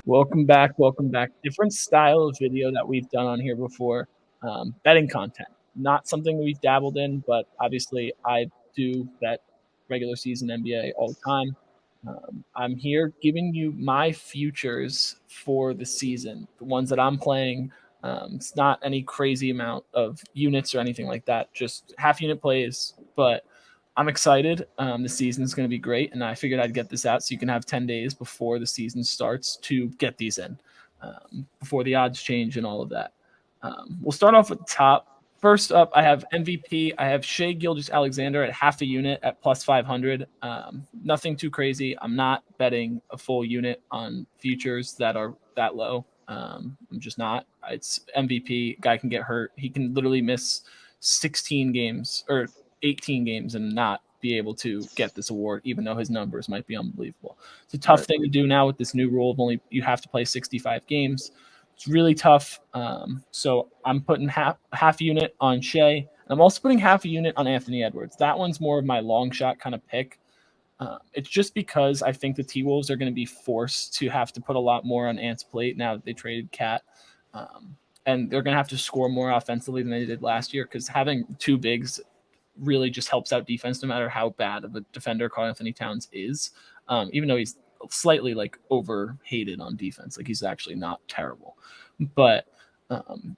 Welcome back. Welcome back. Different style of video that we've done on here before. Betting content, not something we've dabbled in, but obviously I do bet regular season NBA all the time. I'm here giving you my futures for the season, the ones that I'm playing. It's not any crazy amount of units or anything like that, just half unit plays, but I'm excited. The season is going to be great, and I figured I'd get this out so you can have 10 days before the season starts to get these in before the odds change and all of that. We'll start off at the top. First up, I have MVP. I have Shea Gilgeous Alexander at half a unit at plus 500. Nothing too crazy. I'm not betting a full unit on futures that are that low. I'm just not. It's MVP. Guy can get hurt. He can literally miss 16 games or 18 games and not be able to get this award, even though his numbers might be unbelievable. It's a tough Right. thing to do now with this new rule of only you have to play 65 games. It's really tough. So I'm putting half a unit on Shea. And I'm also putting half a unit on Anthony Edwards. That one's more of my long shot kind of pick. It's just because I think the T Wolves are going to be forced to have to put a lot more on Ant's plate now that they traded Cat. And they're going to have to score more offensively than they did last year because having two bigs really just helps out defense no matter how bad of a defender Karl Anthony Towns is. Even though he's slightly like over hated on defense, like he's actually not terrible. But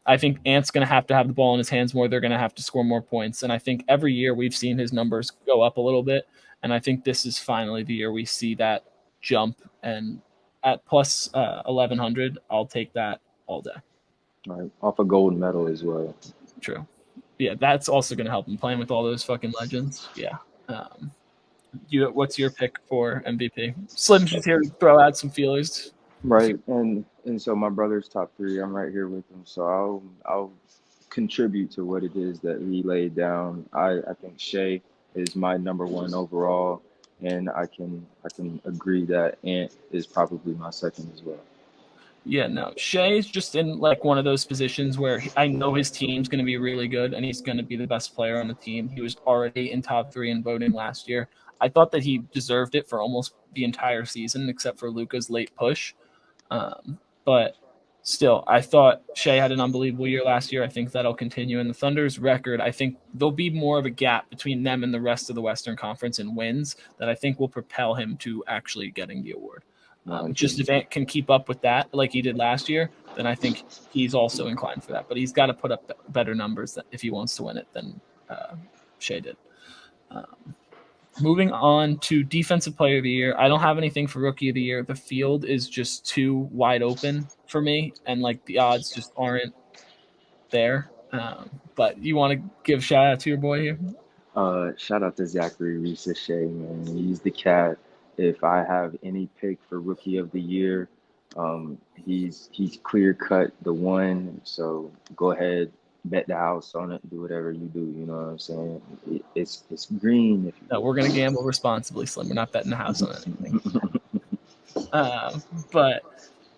I think Ant's going to have the ball in his hands more. They're going to have to score more points. And I think every year we've seen his numbers go up a little bit. And I think this is finally the year we see that jump. And at plus 1100, I'll take that all day. Right. Off a gold medal as well. True. Yeah, that's also going to help him playing with all those fucking legends. Yeah. Um, what's your pick for MVP? Slim's just here to throw out some feelers. Right. And so my brother's top three. I'm right here with him. So I'll contribute to what it is that he laid down. I think Shea is my number one overall, and I can agree that Ant is probably my second as well. Yeah, no. Shea's just in like one of those positions where I know his team's going to be really good and he's going to be the best player on the team. He was already in top three in voting last year. I thought that he deserved it for almost the entire season, except for Luka's late push. But still, I thought Shea had an unbelievable year last year. I think that'll continue. And the Thunder's record, I think there'll be more of a gap between them and the rest of the Western Conference in wins that I think will propel him to actually getting the award. Just if Ant can keep up with that like he did last year, then I think he's also inclined for that. But he's got to put up better numbers if he wants to win it than Shea did. Moving on to Defensive Player of the Year, I don't have anything for Rookie of the Year. The field is just too wide open for me, and like the odds just aren't there. But you want to give shout out to your boy here? Shout out to Zachary Shea, man. He's the cat. If I have any pick for rookie of the year, he's clear cut the one. So go ahead, bet the house on it, do whatever you do. You know what I'm saying? It's green. If No, we're gonna gamble responsibly, Slim. We're not betting the house on anything. But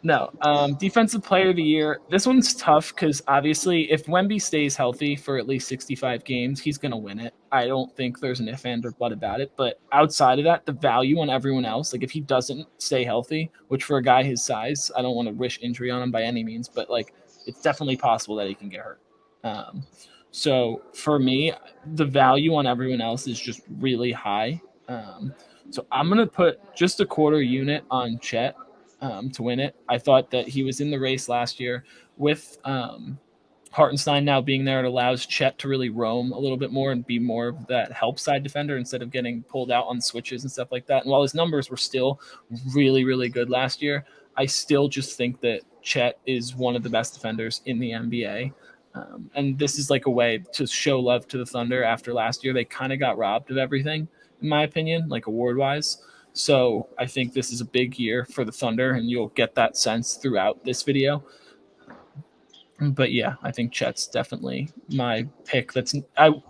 no, defensive player of the year. This one's tough because obviously, if Wemby stays healthy for at least 65 games, he's going to win it. I don't think there's an if and or but about it. But outside of that, the value on everyone else, like if he doesn't stay healthy, which for a guy his size, I don't want to wish injury on him by any means, but like it's definitely possible that he can get hurt. So for me, the value on everyone else is just really high. So I'm gonna put just a quarter unit on Chet to win it. I thought that he was in the race last year with Hartenstein now being there. It allows Chet to really roam a little bit more and be more of that help side defender instead of getting pulled out on switches and stuff like that. And while his numbers were still really, really good last year, I still just think that Chet is one of the best defenders in the NBA. And this is like a way to show love to the Thunder after last year. They kind of got robbed of everything, in my opinion, like award wise. So I think this is a big year for the Thunder, and you'll get that sense throughout this video. But yeah, I think Chet's definitely my pick.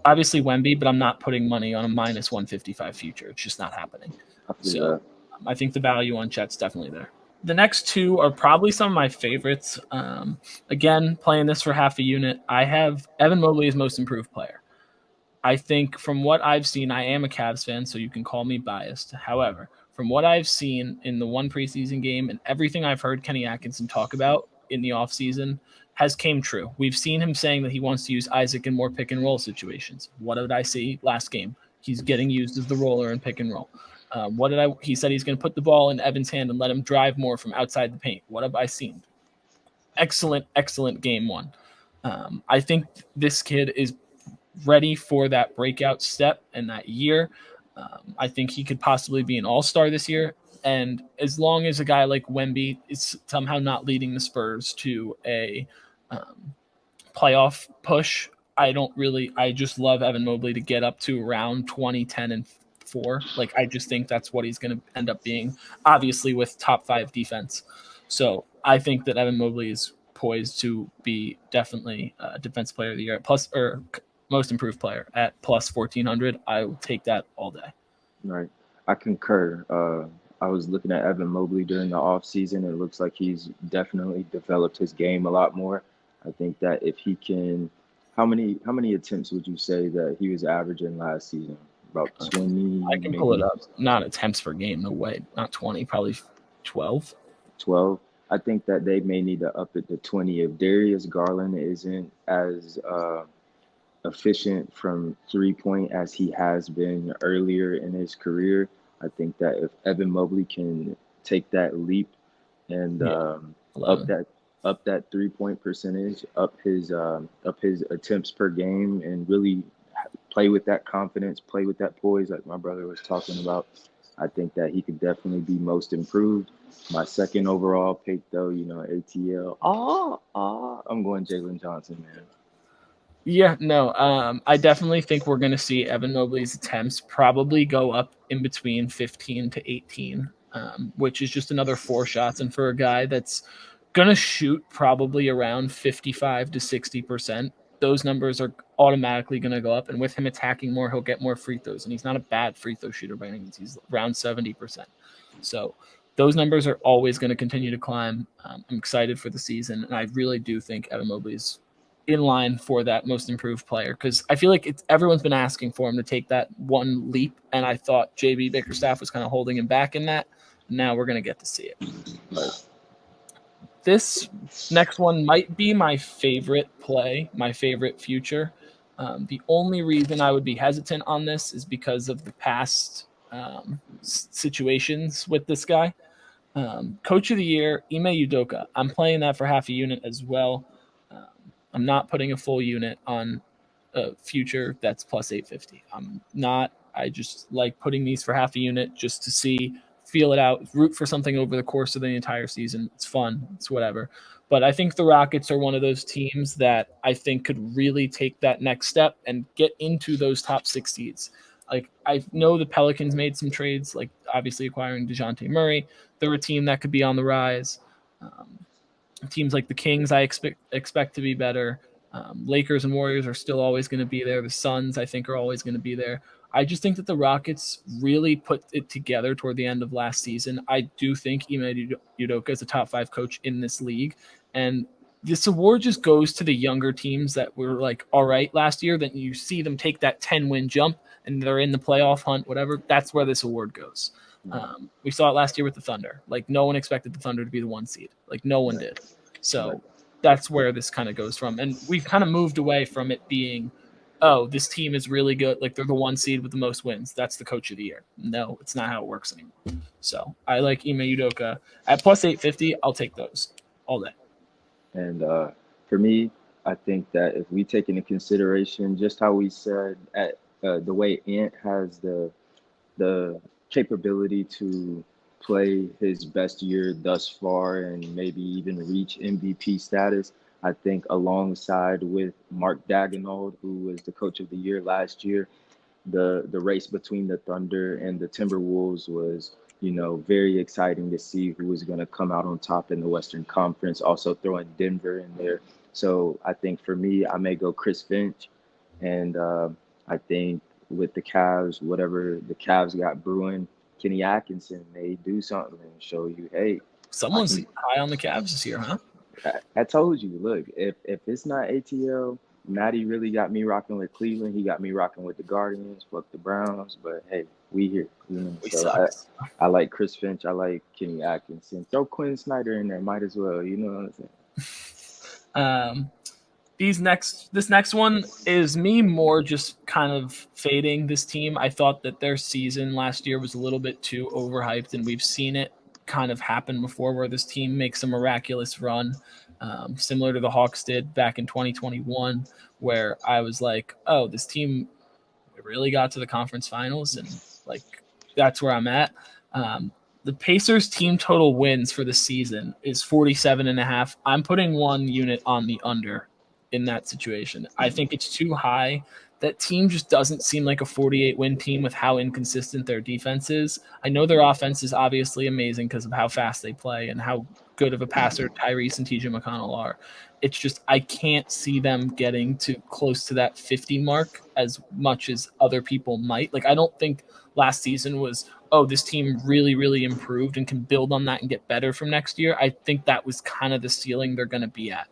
Obviously Wemby, but I'm not putting money on a minus 155 future. It's just not happening. I feel So that. I think the value on Chet's definitely there. The next two are probably some of my favorites. Again, playing this for half a unit, I have Evan Mobley as most improved player. I think from what I've seen, I am a Cavs fan, so you can call me biased. However, from what I've seen in the one preseason game and everything I've heard Kenny Atkinson talk about in the offseason has came true. We've seen him saying that he wants to use Isaac in more pick and roll situations. What did I see last game? He's getting used as the roller in pick and roll. He said he's going to put the ball in Evan's hand and let him drive more from outside the paint. What have I seen? Excellent game one. I think this kid is ready for that breakout step and that year. I think he could possibly be an all-star this year. And as long as a guy like Wemby is somehow not leading the Spurs to a playoff push, I just love Evan Mobley to get up to around 20, 10, and 4. Like, I just think that's what he's going to end up being, obviously with top 5 defense. So I think that Evan Mobley is poised to be definitely defensive player of the year at plus, or most improved player at plus 1,400. I will take that all day. Right. I concur. I was looking at Evan Mobley during the offseason. It looks like he's definitely developed his game a lot more. I think that if he can, how many attempts would you say that he was averaging last season? About 20? I can pull it up. Not attempts per game. No way. Not 20. Probably 12. 12. I think that they may need to up it to 20. If Darius Garland isn't as efficient from 3-point as he has been earlier in his career, I think that if Evan Mobley can take that leap and up that 3-point percentage, up his attempts per game, and really play with that confidence, play with that poise, like my brother was talking about, I think that he could definitely be most improved. My second overall pick, though, ATL. I'm going Jalen Johnson, man. Yeah, no, I definitely think we're going to see Evan Mobley's attempts probably go up in between 15 to 18, which is just another 4 shots. And for a guy that's going to shoot probably around 55 to 60%, those numbers are automatically going to go up. And with him attacking more, he'll get more free throws. And he's not a bad free throw shooter by any means. He's around 70%. So those numbers are always going to continue to climb. I'm excited for the season. And I really do think Evan Mobley's in line for that most improved player, because I feel like everyone's been asking for him to take that one leap, and I thought JB Bickerstaff was kind of holding him back in that. Now we're going to get to see it. But this next one might be my favorite play, my favorite future. The only reason I would be hesitant on this is because of the past situations with this guy. Coach of the Year, Ime Udoka. I'm playing that for half a unit as well. I'm not putting a full unit on a future that's plus 850. I'm not. I just like putting these for half a unit just to see, feel it out, root for something over the course of the entire season. It's fun. It's whatever. But I think the Rockets are one of those teams that I think could really take that next step and get into those top 6 seeds. Like, I know the Pelicans made some trades, like obviously acquiring DeJounte Murray. They're a team that could be on the rise. Teams like the Kings, I expect to be better. Lakers and Warriors are still always going to be there. The Suns, I think, are always going to be there. I just think that the Rockets really put it together toward the end of last season. I do think Ime Udoka is a top 5 coach in this league. And this award just goes to the younger teams that were like, all right, last year, that you see them take that 10-win jump and they're in the playoff hunt, whatever. That's where this award goes. We saw it last year with the Thunder. Like, no one expected the Thunder to be the 1 seed. Like, no one did. So that's where this kind of goes from. And we've kind of moved away from it being, oh, this team is really good. Like, they're the 1 seed with the most wins. That's the coach of the year. No, it's not how it works anymore. So I like Ime Udoka. At plus 850, I'll take those all day. And for me, I think that if we take into consideration just how we said at the way Ant has the capability to play his best year thus far and maybe even reach MVP status, I think alongside with Mark Daigneault, who was the coach of the year last year, the race between the Thunder and the Timberwolves was, very exciting to see who was going to come out on top in the Western Conference, also throwing Denver in there. So I think for me, I may go Chris Finch. And I think with the Cavs, whatever the Cavs got brewing, Kenny Atkinson may do something and show you, hey. Someone's high on the Cavs this year, huh? I told you, look, if it's not ATL, Matty really got me rocking with Cleveland. He got me rocking with the Guardians, fuck the Browns. But, hey, we here. We So suck. I like Chris Finch. I like Kenny Atkinson. Throw Quinn Snyder in there. Might as well. You know what I'm saying? This next one is me more just kind of fading this team. I thought that their season last year was a little bit too overhyped, and we've seen it kind of happen before where this team makes a miraculous run, similar to the Hawks did back in 2021, where I was like, oh, this team really got to the conference finals, and like that's where I'm at. The Pacers team total wins for the season is 47.5. I'm putting one unit on the under in that situation. I think it's too high. That team just doesn't seem like a 48 win team with how inconsistent their defense is. I know their offense is obviously amazing because of how fast they play and how good of a passer Tyrese and TJ McConnell are. It's just I can't see them getting to close to that 50 mark as much as other people might. Like I don't think last season was, oh, this team really, really improved and can build on that and get better from next year. I think that was kind of the ceiling they're going to be at.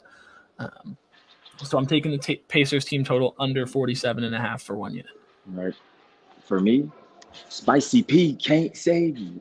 So I'm taking the Pacers team total under 47.5 for one unit. All right. For me, Spicy P can't save you.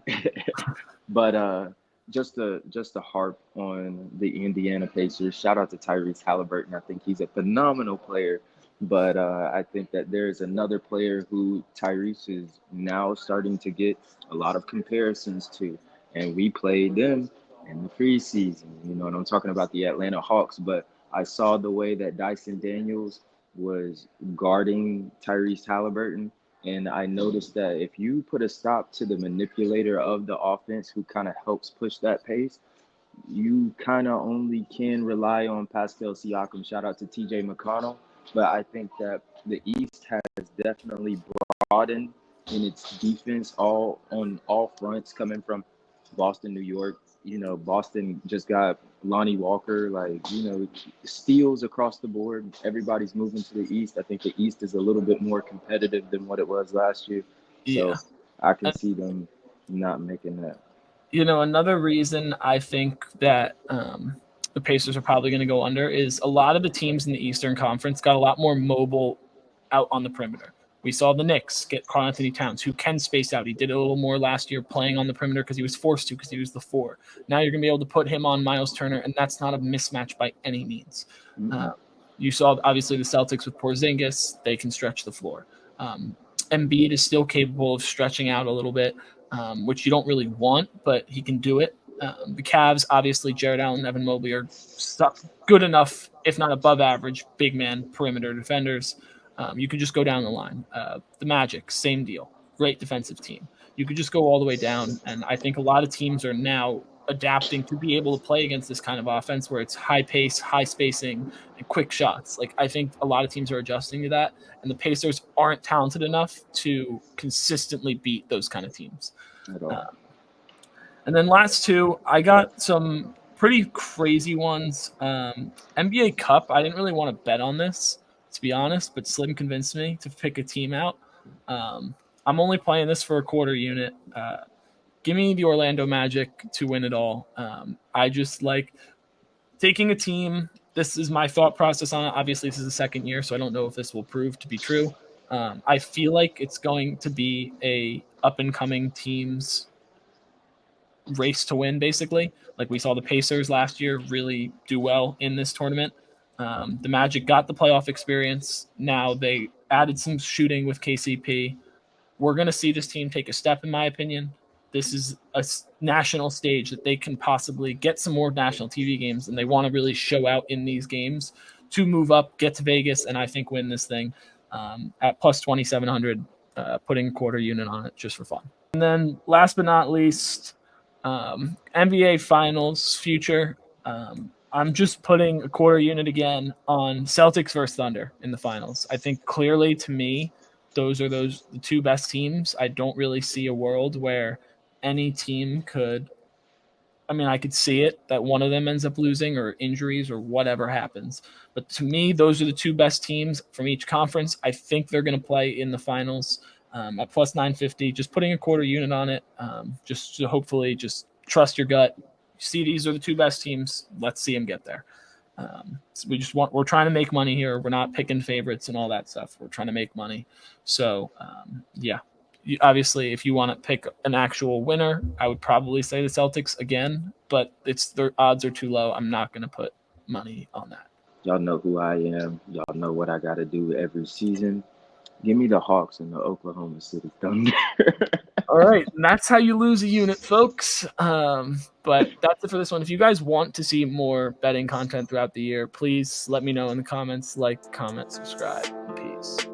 But just to harp on the Indiana Pacers, shout out to Tyrese Halliburton. I think he's a phenomenal player. But I think that there's another player who Tyrese is now starting to get a lot of comparisons to. And we played them in the preseason. You know, and I'm talking about the Atlanta Hawks. But I saw the way that Dyson Daniels was guarding Tyrese Halliburton. And I noticed that if you put a stop to the manipulator of the offense who kind of helps push that pace, you kind of only can rely on Pascal Siakam. Shout out to TJ McConnell. But I think that the East has definitely broadened in its defense on all fronts, coming from Boston, New York. You know, Boston just got Lonnie Walker, like, you know, steals across the board. Everybody's moving to the East. I think the East is a little bit more competitive than what it was last year. Yeah. So I can see them not making that. You know, another reason I think that the Pacers are probably going to go under is a lot of the teams in the Eastern Conference got a lot more mobile out on the perimeter. We saw the Knicks get Karl-Anthony Towns, who can space out. He did a little more last year playing on the perimeter because he was forced to because he was the 4. Now you're going to be able to put him on Miles Turner, and that's not a mismatch by any means. You saw, obviously, the Celtics with Porzingis. They can stretch the floor. Embiid is still capable of stretching out a little bit, which you don't really want, but he can do it. The Cavs, obviously, Jared Allen and Evan Mobley are good enough, if not above average, big man perimeter defenders. You could just go down the line. The Magic, same deal. Great defensive team. You could just go all the way down, and I think a lot of teams are now adapting to be able to play against this kind of offense where it's high pace, high spacing, and quick shots. Like I think a lot of teams are adjusting to that, and the Pacers aren't talented enough to consistently beat those kind of teams. At all. And then last two, I got some pretty crazy ones. NBA Cup, I didn't really want to bet on this, to be honest, but Slim convinced me to pick a team out. I'm only playing this for a quarter unit. Give me the Orlando Magic to win it all. I just like taking a team. This is my thought process on it. Obviously, this is the second year, so I don't know if this will prove to be true. I feel like it's going to be a up-and-coming teams race to win, basically. Like we saw the Pacers last year really do well in this tournament. The Magic got the playoff experience. Now they added some shooting with KCP. We're going to see this team take a step, in my opinion. This is a national stage that they can possibly get some more national TV games, and they want to really show out in these games to move up, get to Vegas, and I think win this thing at plus 2,700, putting a quarter unit on it just for fun. And then last but not least, NBA Finals future. I'm just putting a quarter unit again on Celtics versus Thunder in the finals. I think clearly to me, those are the two best teams. I don't really see a world where any team could. I mean, I could see it that one of them ends up losing or injuries or whatever happens. But to me, those are the two best teams from each conference. I think they're going to play in the finals at plus 950. Just putting a quarter unit on it, just to hopefully just trust your gut. See, these are the two best teams. Let's see them get there. So we're trying to make money here. We're not picking favorites and all that stuff. We're trying to make money. So yeah, Obviously, if you want to pick an actual winner, I would probably say the Celtics again, but their odds are too low. I'm not going to put money on that. Y'all know who I am. Y'all know what I got to do every season. Give me the Hawks and the Oklahoma City Thunder. All right, and that's how you lose a unit, folks. But that's it for this one. If you guys want to see more betting content throughout the year, please let me know in the comments. Like, comment, subscribe. Peace.